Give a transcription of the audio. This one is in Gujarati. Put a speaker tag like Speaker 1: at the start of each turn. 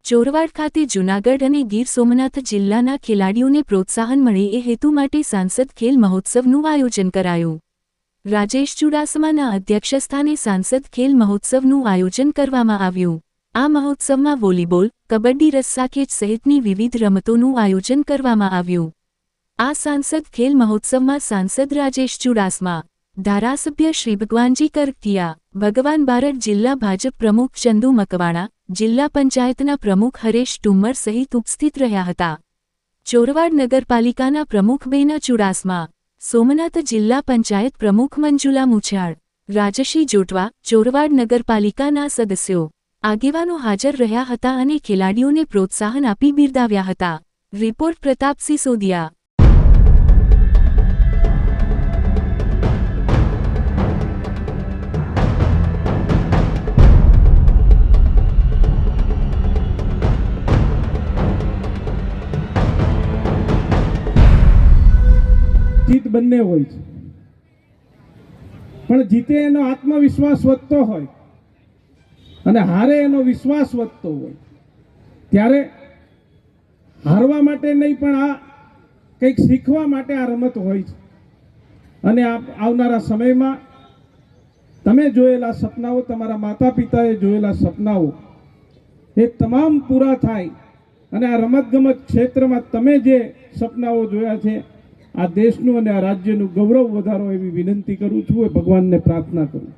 Speaker 1: ચોરવાડ ખાતે જૂનાગઢ અને ગીર સોમનાથ જિલ્લાના ખેલાડીઓને પ્રોત્સાહન મળે એ હેતુ માટે સાંસદ ખેલ મહોત્સવનું આયોજન કરાયું। રાજેશ ચુડાસમાના અધ્યક્ષસ્થાને સાંસદ ખેલ મહોત્સવનું આયોજન કરવામાં આવ્યું। આ મહોત્સવમાં વોલીબોલ, કબડ્ડી, રસ્સાખેંચ સહિતની વિવિધ રમતોનું આયોજન કરવામાં આવ્યું। આ સાંસદ ખેલ મહોત્સવમાં સાંસદ રાજેશ ચુડાસમા, ધારાસભ્ય શ્રી ભગવાનજી કરકિયા, ભગવાન બારડ, જિલ્લા ભાજપ પ્રમુખ ચંદુ મકવાણા, જિલ્લા પંચાયતના પ્રમુખ હરેશ ટુમ્મર સહિત ઉપસ્થિત રહ્યા હતા। ચોરવાડ નગરપાલિકાના પ્રમુખ બેના ચુડાસમા, સોમનાથ જિલ્લા પંચાયત પ્રમુખ મંજુલા મુછાળ, રાજશી જોટવા, ચોરવાડ નગરપાલિકાના સદસ્યો, આગેવાનો હાજર રહ્યા હતા અને ખેલાડીઓને પ્રોત્સાહન આપી બિરદાવ્યા હતા। રિપોર્ટ પ્રતાપસિંહ સોદિયા।
Speaker 2: જીત બંને હોય છે, પણ જીતે એનો આત્મવિશ્વાસ વધતો હોય અને હારે એનો વિશ્વાસ વધતો હોય ત્યારે હારવા માટે નહીં પણ આ કંઈક શીખવા માટે આ રમત હોય છે। અને આવનારા સમયમાં તમે જોયેલા સપનાઓ, તમારા માતા પિતાએ જોયેલા સપનાઓ એ તમામ પૂરા થાય અને આ રમતગમત ક્ષેત્રમાં તમે જે સપનાઓ જોયા છે આ દેશનું અને આ રાજ્યનું ગૌરવ વધારો એવી વિનંતી કરું છું, એ ભગવાનને પ્રાર્થના કરું।